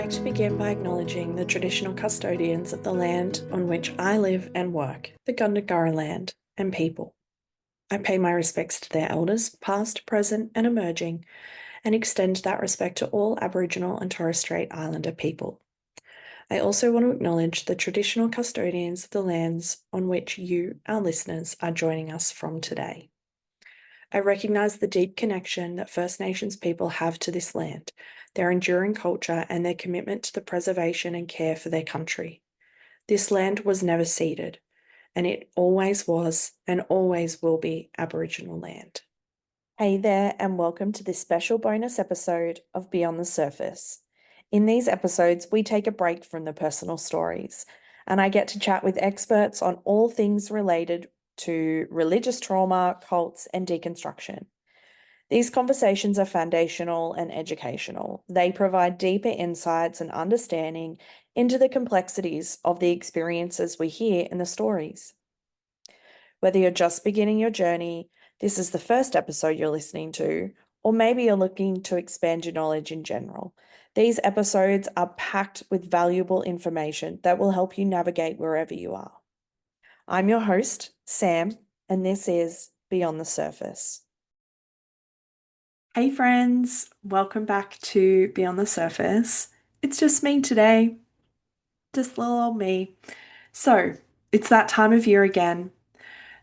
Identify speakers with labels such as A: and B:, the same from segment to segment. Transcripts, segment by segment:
A: like to begin by acknowledging the traditional custodians of the land on which I live and work, the Gundungurra land, and people. I pay my respects to their elders, past, present, and emerging, and extend that respect to all Aboriginal and Torres Strait Islander people. I also want to acknowledge the traditional custodians of the lands on which you, our listeners, are joining us from today. I recognise the deep connection that First Nations people have to this land, their enduring culture, and their commitment to the preservation and care for their country. This land was never ceded, and it always was and always will be Aboriginal land. Hey there, and welcome to this special bonus episode of Beyond the Surface. In these episodes, we take a break from the personal stories, and I get to chat with experts on all things related to religious trauma, cults, and deconstruction. These conversations are foundational and educational. They provide deeper insights and understanding into the complexities of the experiences we hear in the stories. Whether you're just beginning your journey, this is the first episode you're listening to, or maybe you're looking to expand your knowledge in general, these episodes are packed with valuable information that will help you navigate wherever you are. I'm your host, Sam, and this is Beyond the Surface. Hey friends, welcome back to Beyond the Surface. It's just me today, just little old me. So, it's that time of year again.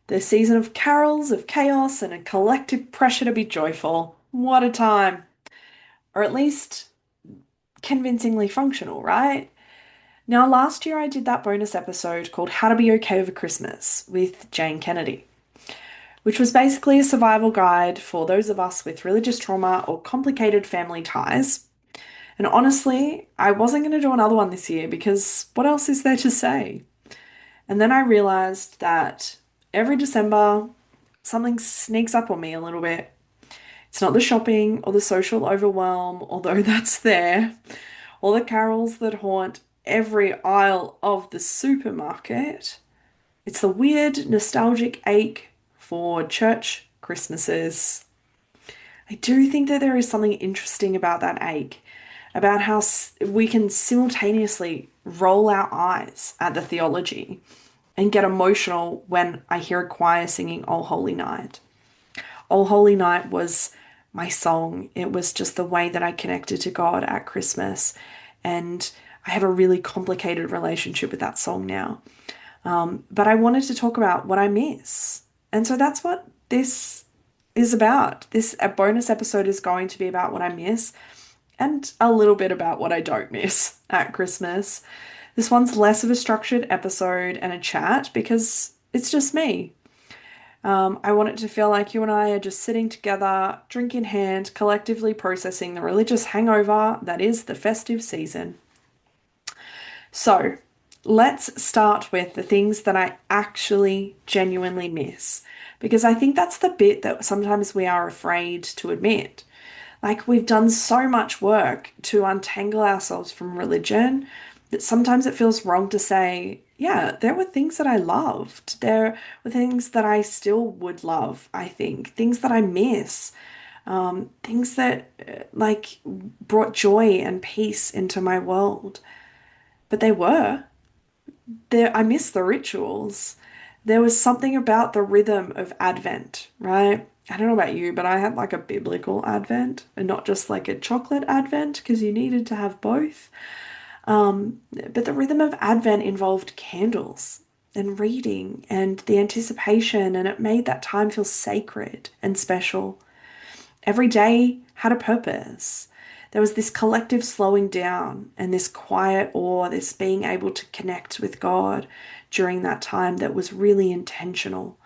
A: The season of carols, of chaos, and a collective pressure to be joyful. What a time! Or at least convincingly functional, right? Now, last year I did that bonus episode called How to Be Okay Over Christmas with Jane Kennedy, which was basically a survival guide for those of us with religious trauma or complicated family ties. And honestly, I wasn't going to do another one this year because what else is there to say? And then I realized that every December, something sneaks up on me a little bit. It's not the shopping or the social overwhelm, although that's there, or the carols that haunt every aisle of the supermarket. It's the weird, nostalgic ache for church Christmases. I do think that there is something interesting about that ache, about how we can simultaneously roll our eyes at the theology and get emotional when I hear a choir singing "O Holy Night." "O Holy Night" was my song. It was just the way that I connected to God at Christmas. And I have a really complicated relationship with that song now. But I wanted to talk about what I miss. And so that's what this is about. A bonus episode is going to be about what I miss and a little bit about what I don't miss at Christmas. This one's less of a structured episode and a chat because it's just me. I want it to feel like you and I are just sitting together, drink in hand, collectively processing the religious hangover that is the festive season. So, let's start with the things that I actually genuinely miss, because I think that's the bit that sometimes we are afraid to admit. Like, we've done so much work to untangle ourselves from religion that sometimes it feels wrong to say, yeah, there were things that I loved. There were things that I still would love, I think, things that I miss, things that like brought joy and peace into my world. But they were. There, I miss the rituals. There was something about the rhythm of Advent, right? I don't know about you, but I had like a biblical Advent and not just like a chocolate Advent because you needed to have both. But the rhythm of Advent involved candles and reading and the anticipation, and it made that time feel sacred and special. Every day had a purpose. There was this collective slowing down and this quiet awe, this being able to connect with God during that time that was really intentional.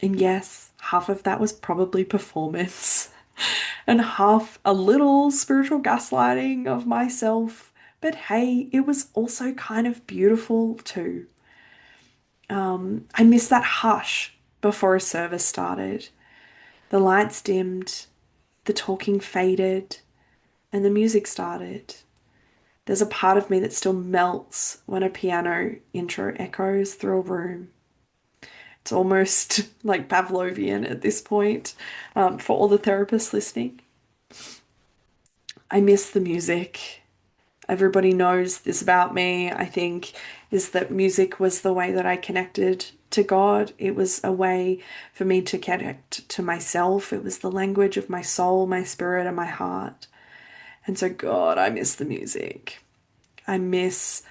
A: And yes, half of that was probably performance, and half a little spiritual gaslighting of myself. But hey, it was also kind of beautiful too. I miss that hush before a service started. The lights dimmed, the talking faded, and the music started. There's a part of me that still melts when a piano intro echoes through a room. It's almost like Pavlovian at this point, for all the therapists listening. I miss the music. everybody knows this about me, I think, is that music was the way that I connected to God. It was a way for me to connect to myself. It was the language of my soul, my spirit, and my heart. And so, God, I miss the music. I miss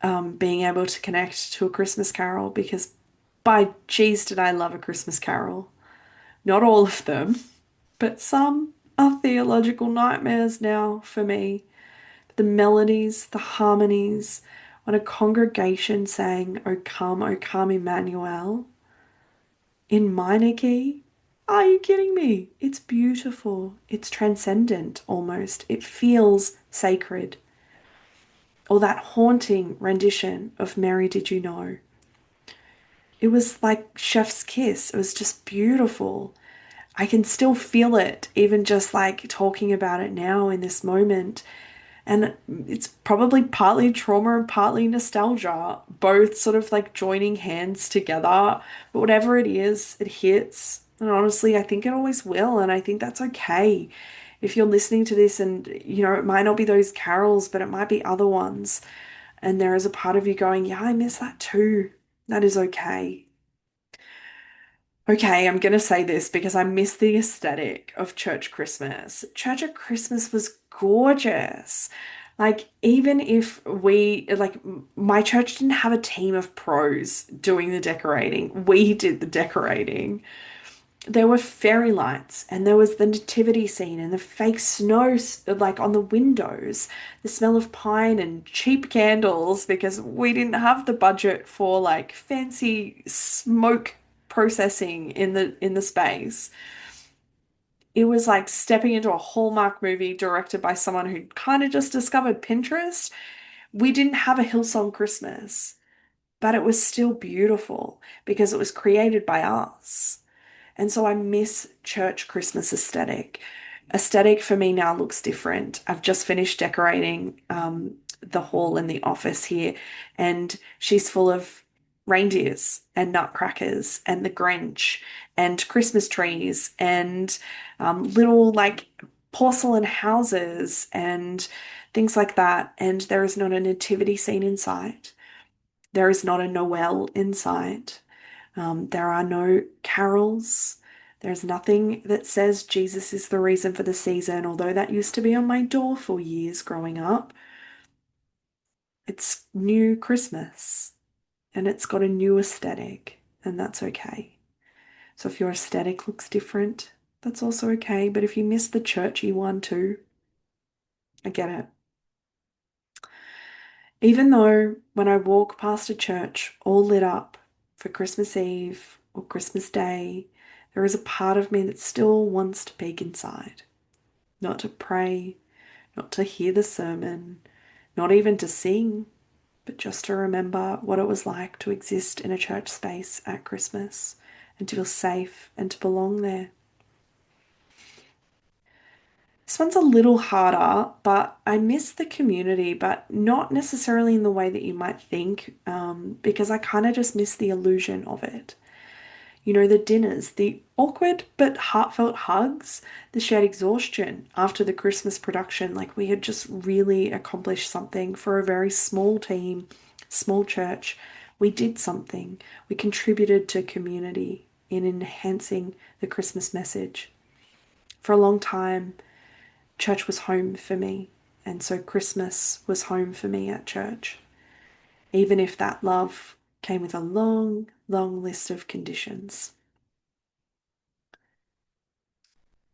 A: being able to connect to a Christmas carol because by geez, did I love a Christmas carol. Not all of them, but some are theological nightmares now for me. The melodies, the harmonies, when a congregation sang, O come, Emmanuel, in minor key. Are you kidding me? It's beautiful. It's transcendent almost. It feels sacred. Or that haunting rendition of Mary Did You Know? It was like chef's kiss. It was just beautiful. I can still feel it, even just like talking about it now in this moment. And it's probably partly trauma and partly nostalgia, both sort of like joining hands together. But whatever it is, it hits. And honestly, I think it always will. And I think that's okay. If you're listening to this and, it might not be those carols, but it might be other ones. And there is a part of you going, yeah, I miss that too. That is okay. Okay, I'm going to say this because I miss the aesthetic of church Christmas. Church at Christmas was gorgeous. Like, even if my church didn't have a team of pros doing the decorating, we did the decorating. There were fairy lights and there was the nativity scene and the fake snow like on the windows, the smell of pine and cheap candles because we didn't have the budget for like fancy smoke processing in the space. It was like stepping into a Hallmark movie directed by someone who kind of just discovered Pinterest. We didn't have a Hillsong Christmas, but it was still beautiful because it was created by us. And so I miss church Christmas aesthetic. Aesthetic for me now looks different. I've just finished decorating the hall in the office here, and she's full of reindeers and nutcrackers and the Grinch and Christmas trees and little like porcelain houses and things like that. And there is not a nativity scene in sight. There is not a Noel in sight. There are no carols. There's nothing that says Jesus is the reason for the season, although that used to be on my door for years growing up. It's new Christmas and it's got a new aesthetic, and that's okay. So if your aesthetic looks different, that's also okay. But if you miss the churchy one too, I get it. Even though when I walk past a church all lit up for Christmas Eve or Christmas Day, there is a part of me that still wants to peek inside. Not to pray, not to hear the sermon, not even to sing, but just to remember what it was like to exist in a church space at Christmas and to feel safe and to belong there. This one's a little harder, but I miss the community, but not necessarily in the way that you might think, because I kind of just miss the illusion of it. The dinners, the awkward but heartfelt hugs, the shared exhaustion after the Christmas production. Like we had just really accomplished something for a very small team, small church. We did something. We contributed to community in enhancing the Christmas message. For a long time, church was home for me, and so Christmas was home for me at church, even if that love came with a long, long list of conditions.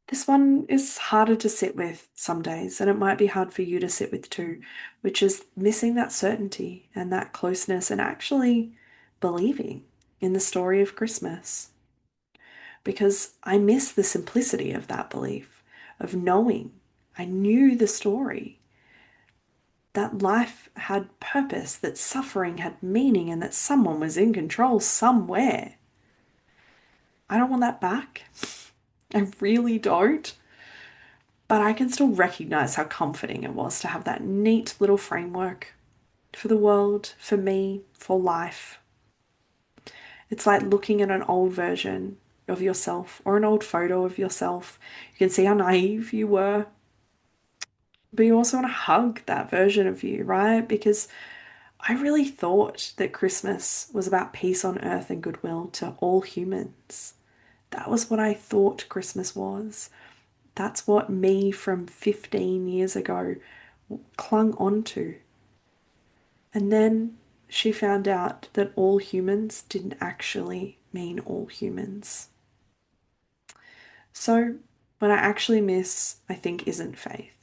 A: This one is harder to sit with some days, and it might be hard for you to sit with too, which is missing that certainty and that closeness and actually believing in the story of Christmas. Because I miss the simplicity of that belief, of knowing I knew the story, that life had purpose, that suffering had meaning, and that someone was in control somewhere. I don't want that back. I really don't. But I can still recognize how comforting it was to have that neat little framework for the world, for me, for life. It's like looking at an old version of yourself or an old photo of yourself. You can see how naive you were, but you also want to hug that version of you, right? Because I really thought that Christmas was about peace on earth and goodwill to all humans. That was what I thought Christmas was. That's what me from 15 years ago clung onto. And then she found out that all humans didn't actually mean all humans. So, what I actually miss, I think, isn't faith,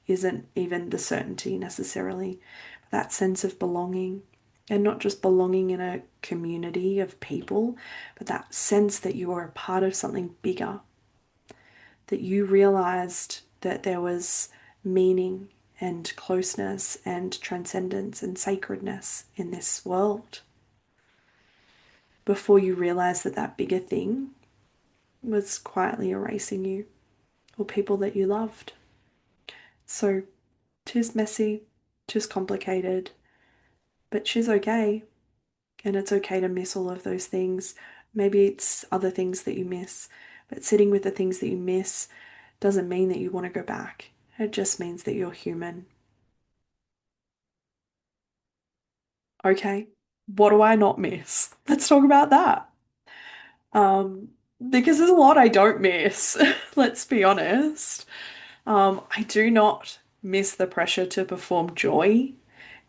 A: isn't even the certainty necessarily, but that sense of belonging. And not just belonging in a community of people, but that sense that you are a part of something bigger, that you realized that there was meaning and closeness and transcendence and sacredness in this world before you realized that that bigger thing was quietly erasing you or people that you loved. So, tis messy, tis complicated, but she's okay. And it's okay to miss all of those things. Maybe it's other things that you miss, but sitting with the things that you miss doesn't mean that you want to go back. It just means that you're human. Okay, what do I not miss? Let's talk about that. Um, because there's a lot I don't miss, let's be honest. I do not miss the pressure to perform joy.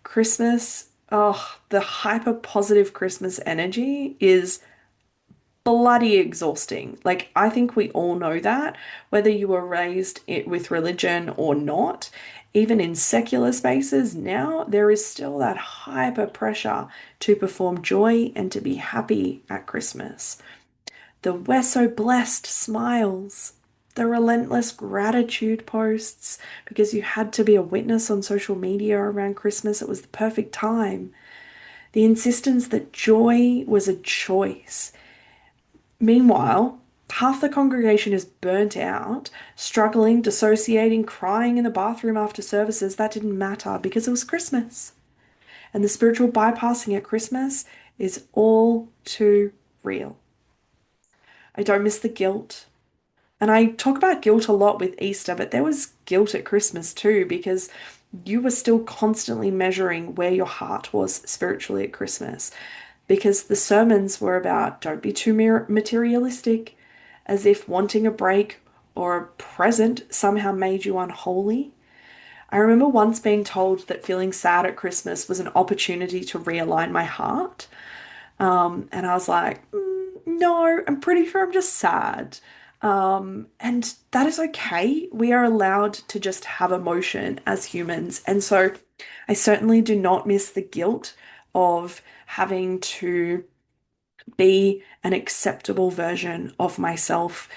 A: Christmas, oh, the hyper positive Christmas energy is bloody exhausting. Like, I think we all know that, whether you were raised it with religion or not. Even in secular spaces now, there is still that hyper pressure to perform joy and to be happy at Christmas. The "we're so blessed" smiles, the relentless gratitude posts because you had to be a witness on social media around Christmas. It was the perfect time. The insistence that joy was a choice. Meanwhile, half the congregation is burnt out, struggling, dissociating, crying in the bathroom after services. That didn't matter because it was Christmas. And the spiritual bypassing at Christmas is all too real. I don't miss the guilt. And I talk about guilt a lot with Easter, but there was guilt at Christmas too, because you were still constantly measuring where your heart was spiritually at Christmas. Because the sermons were about don't be too materialistic, as if wanting a break or a present somehow made you unholy. I remember once being told that feeling sad at Christmas was an opportunity to realign my heart. And I was like, no, I'm pretty sure I'm just sad. And that is okay. We are allowed to just have emotion as humans. And so I certainly do not miss the guilt of having to be an acceptable version of myself.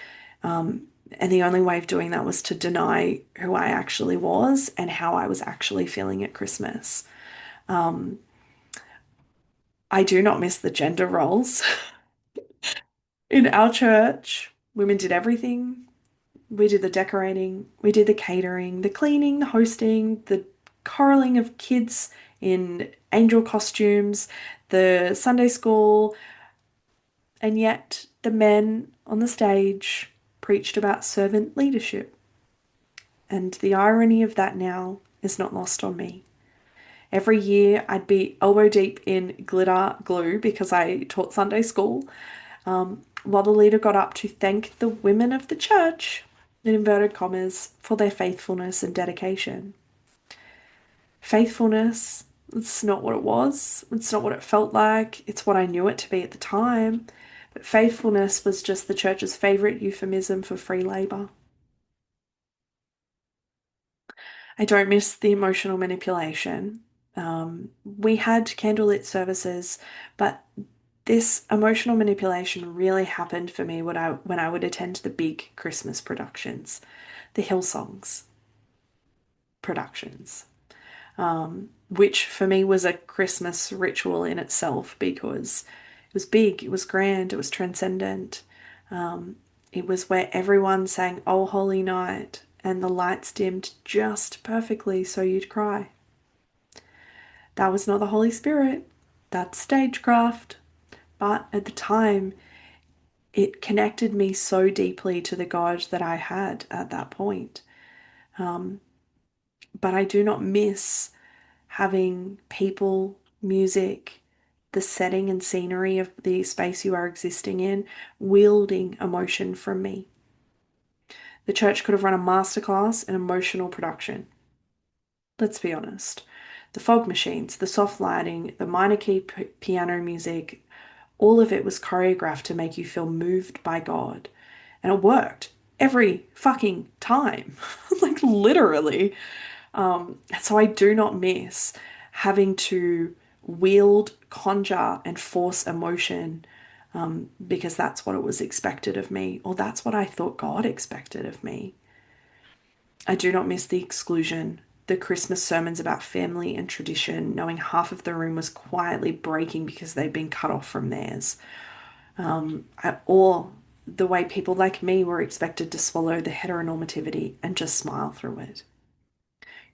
A: And the only way of doing that was to deny who I actually was and how I was actually feeling at Christmas. I do not miss the gender roles. In our church, women did everything. We did the decorating, we did the catering, the cleaning, the hosting, the caroling of kids in angel costumes, the Sunday school, and yet the men on the stage preached about servant leadership. And the irony of that now is not lost on me. Every year I'd be elbow deep in glitter glue because I taught Sunday school, while the leader got up to thank the women of the church, in inverted commas, for their faithfulness and dedication. Faithfulness, it's not what it was, it's not what it felt like, it's what I knew it to be at the time. But faithfulness was just the church's favourite euphemism for free labour. I don't miss the emotional manipulation. We had candlelit services, but this emotional manipulation really happened for me when I would attend the big Christmas productions, the Hillsongs productions, which for me was a Christmas ritual in itself because it was big, it was grand, it was transcendent. It was where everyone sang "Oh Holy Night" and the lights dimmed just perfectly so you'd cry. That was not the Holy Spirit, that's stagecraft. But at the time, it connected me so deeply to the God that I had at that point. but I do not miss having people, music, the setting and scenery of the space you are existing in, wielding emotion from me. The church could have run a masterclass in emotional production. Let's be honest. The fog machines, the soft lighting, the minor key piano music, all of it was choreographed to make you feel moved by God. And it worked every fucking time. Like literally. So I do not miss having to wield, conjure, and force emotion because that's what it was expected of me, or that's what I thought God expected of me. I do not miss the exclusion, the Christmas sermons about family and tradition, knowing half of the room was quietly breaking because they'd been cut off from theirs. Or the way people like me were expected to swallow the heteronormativity and just smile through it.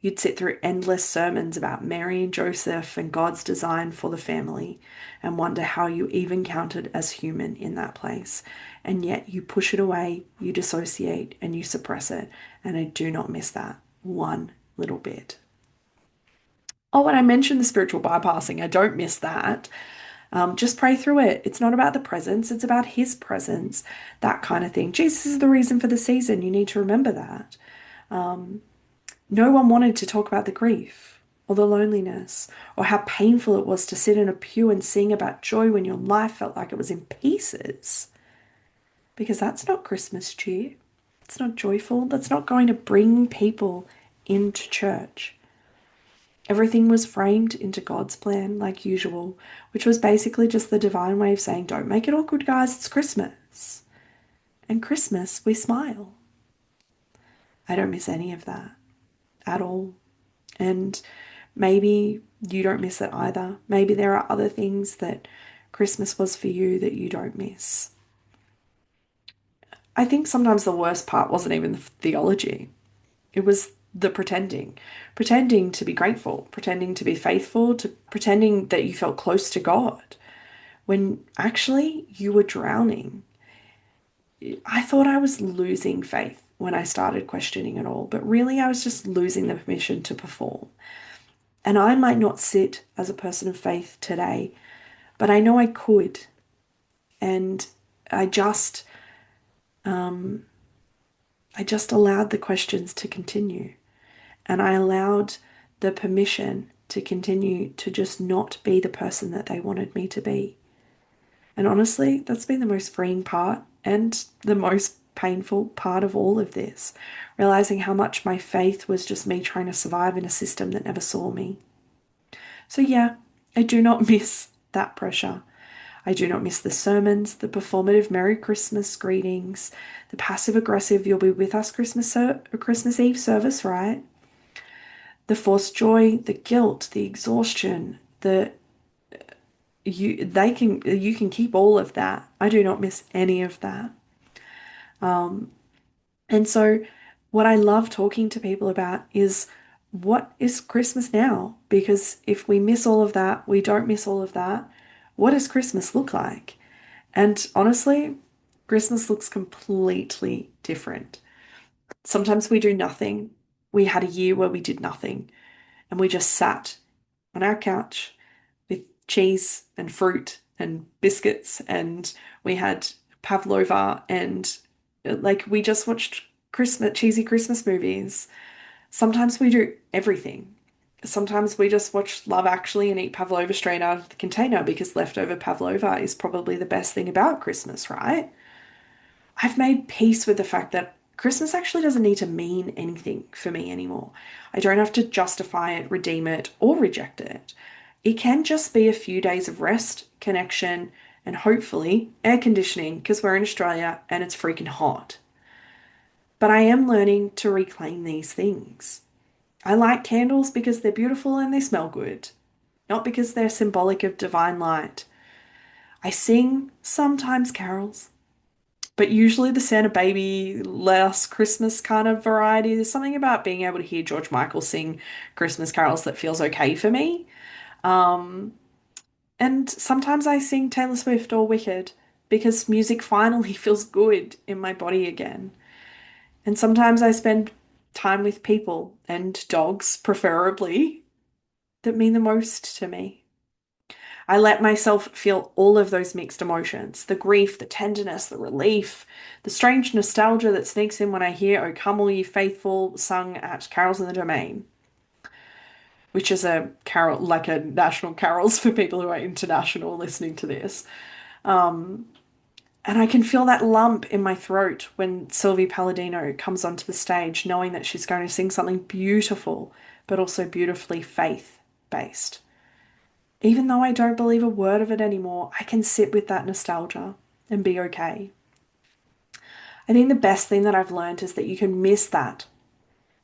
A: You'd sit through endless sermons about Mary and Joseph and God's design for the family and wonder how you even counted as human in that place. And yet you push it away, you dissociate, and you suppress it. And I do not miss that one little bit. Oh, and I mentioned the spiritual bypassing. I don't miss that. Just pray through it. It's not about the presence, it's about His presence, that kind of thing. Jesus is the reason for the season. You need to remember that. No one wanted to talk about the grief or the loneliness or how painful it was to sit in a pew and sing about joy when your life felt like it was in pieces. Because that's not Christmas cheer. It's not joyful. That's not going to bring people into church. Everything was framed into God's plan, like usual, which was basically just the divine way of saying, don't make it awkward, guys, it's Christmas. And Christmas, we smile. I don't miss any of that at all. And maybe you don't miss it either. Maybe there are other things that Christmas was for you that you don't miss. I think sometimes the worst part wasn't even the theology, it was the pretending to be grateful, pretending to be faithful, to pretending that you felt close to God when actually you were drowning. I thought I was losing faith when I started questioning it all, but really I was just losing the permission to perform. And I might not sit as a person of faith today, but I know I could. And I just I just allowed the questions to continue. And I allowed the permission to continue to just not be the person that they wanted me to be. And honestly, that's been the most freeing part and the most painful part of all of this. Realizing how much my faith was just me trying to survive in a system that never saw me. So, yeah, I do not miss that pressure. I do not miss the sermons, the performative Merry Christmas greetings, the passive aggressive you'll be with us Christmas Eve service, right? The forced joy, the guilt, the exhaustion, the you can keep all of that. I do not miss any of that. And so what I love talking to people about is what is Christmas now? Because if we miss all of that, we don't miss all of that. What does Christmas look like? And honestly, Christmas looks completely different. Sometimes we do nothing. We had a year where we did nothing and we just sat on our couch with cheese and fruit and biscuits and we had pavlova and like we just watched cheesy Christmas movies. Sometimes we do everything. Sometimes we just watch Love Actually and eat pavlova straight out of the container because leftover pavlova is probably the best thing about Christmas, right? I've made peace with the fact that Christmas actually doesn't need to mean anything for me anymore. I don't have to justify it, redeem it, or reject it. It can just be a few days of rest, connection, and hopefully air conditioning because we're in Australia and it's freaking hot. But I am learning to reclaim these things. I like candles because they're beautiful and they smell good, not because they're symbolic of divine light. I sing sometimes carols, but usually the Santa Baby, Last Christmas kind of variety. There's something about being able to hear George Michael sing Christmas carols that feels okay for me. And sometimes I sing Taylor Swift or Wicked because music finally feels good in my body again. And sometimes I spend time with people and dogs, preferably, that mean the most to me. I let myself feel all of those mixed emotions, the grief, the tenderness, the relief, the strange nostalgia that sneaks in when I hear "O Come All Ye Faithful" sung at carols in the domain, which is a carol, like a national carols for people who are international listening to this. And I can feel that lump in my throat when Sylvie Palladino comes onto the stage, knowing that she's going to sing something beautiful, but also beautifully faith-based. Even though I don't believe a word of it anymore, I can sit with that nostalgia and be okay. I think the best thing that I've learned is that you can miss that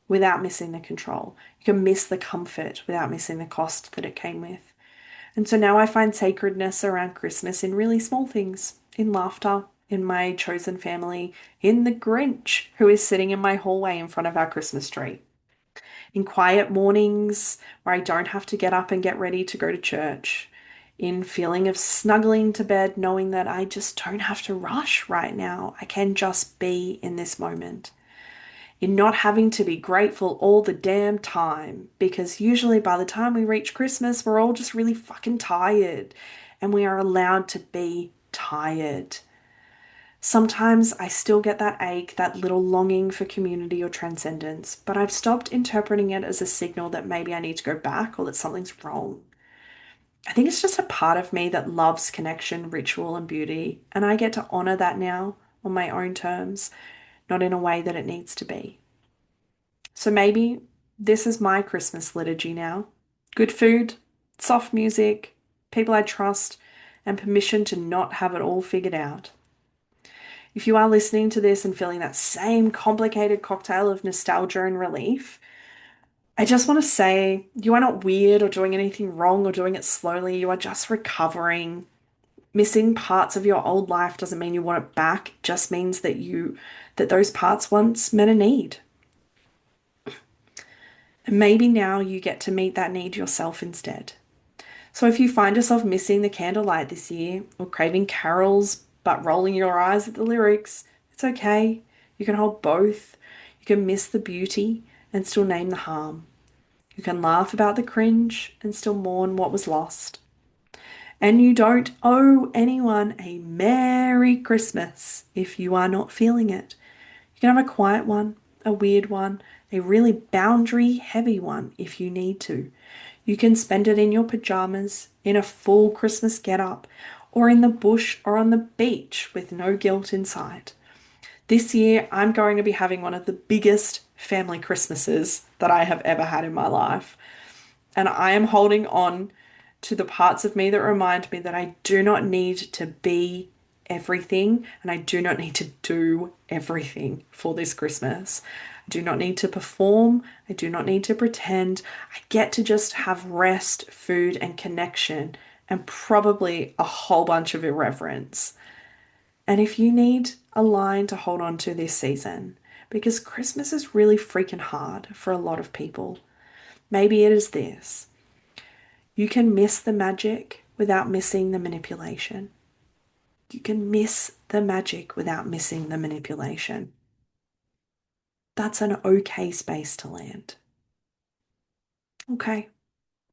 A: without missing the control. You can miss the comfort without missing the cost that it came with. And so now I find sacredness around Christmas in really small things, in laughter, in my chosen family, in the Grinch who is sitting in my hallway in front of our Christmas tree, in quiet mornings where I don't have to get up and get ready to go to church, in feeling of snuggling to bed, knowing that I just don't have to rush right now. I can just be in this moment. In not having to be grateful all the damn time, because usually by the time we reach Christmas, we're all just really fucking tired, and we are allowed to be tired. Sometimes I still get that ache, that little longing for community or transcendence, but I've stopped interpreting it as a signal that maybe I need to go back or that something's wrong. I think it's just a part of me that loves connection, ritual, and beauty, and I get to honor that now on my own terms, not in a way that it needs to be. So maybe this is my Christmas liturgy now. Good food, soft music, people I trust, and permission to not have it all figured out. If you are listening to this and feeling that same complicated cocktail of nostalgia and relief, I just want to say you are not weird or doing anything wrong or doing it slowly. You are just recovering. Missing parts of your old life doesn't mean you want it back. It just means that those parts once met a need. And maybe now you get to meet that need yourself instead. So if you find yourself missing the candlelight this year or craving carols but rolling your eyes at the lyrics, it's okay. You can hold both. You can miss the beauty and still name the harm. You can laugh about the cringe and still mourn what was lost. And you don't owe anyone a Merry Christmas if you are not feeling it. You can have a quiet one, a weird one, a really boundary heavy one if you need to. You can spend it in your pajamas, in a full Christmas get-up, or in the bush or on the beach with no guilt inside. This year, I'm going to be having one of the biggest family Christmases that I have ever had in my life. And I am holding on to the parts of me that remind me that I do not need to be everything and I do not need to do everything for this Christmas. I do not need to perform. I do not need to pretend. I get to just have rest, food, and connection, and probably a whole bunch of irreverence. And if you need a line to hold on to this season, because Christmas is really freaking hard for a lot of people, maybe it is this. You can miss the magic without missing the manipulation. You can miss the magic without missing the manipulation. That's an okay space to land. Okay,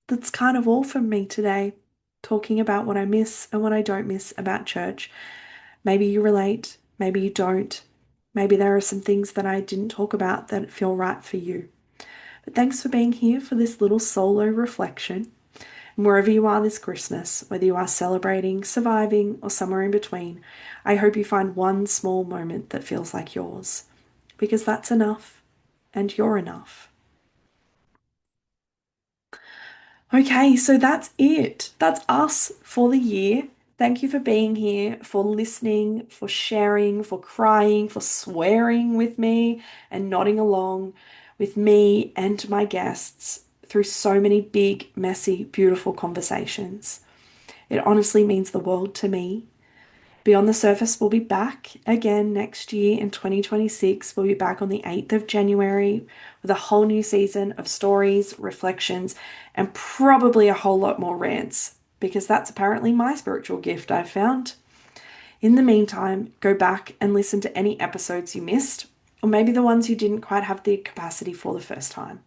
A: that's kind of all from me today, talking about what I miss and what I don't miss about church. Maybe you relate, maybe you don't. Maybe there are some things that I didn't talk about that feel right for you. But thanks for being here for this little solo reflection. And wherever you are this Christmas, whether you are celebrating, surviving, or somewhere in between, I hope you find one small moment that feels like yours, because that's enough, and you're enough. Okay, so that's it. That's us for the year. Thank you for being here, for listening, for sharing, for crying, for swearing with me and nodding along with me and my guests through so many big, messy, beautiful conversations. It honestly means the world to me. Beyond the Surface will be back again next year in 2026. We'll be back on the 8th of January with a whole new season of stories, reflections, and probably a whole lot more rants, because that's apparently my spiritual gift I've found. In the meantime, go back and listen to any episodes you missed. or maybe the ones you didn't quite have the capacity for the first time.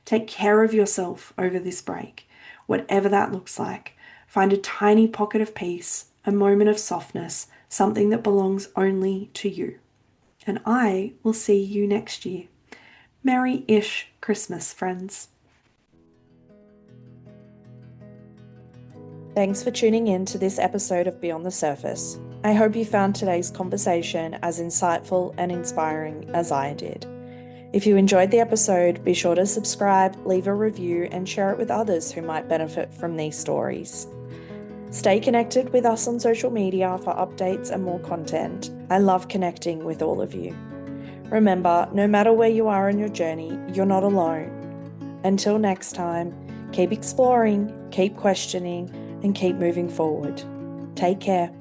A: Take care of yourself over this break, whatever that looks like. Find a tiny pocket of peace, a moment of softness, something that belongs only to you. And I will see you next year. Merry-ish Christmas, friends. Thanks for tuning in to this episode of Beyond the Surface. I hope you found today's conversation as insightful and inspiring as I did. If you enjoyed the episode, be sure to subscribe, leave a review, and share it with others who might benefit from these stories. Stay connected with us on social media for updates and more content. I love connecting with all of you. Remember, no matter where you are in your journey, you're not alone. Until next time, keep exploring, keep questioning, and keep moving forward. Take care.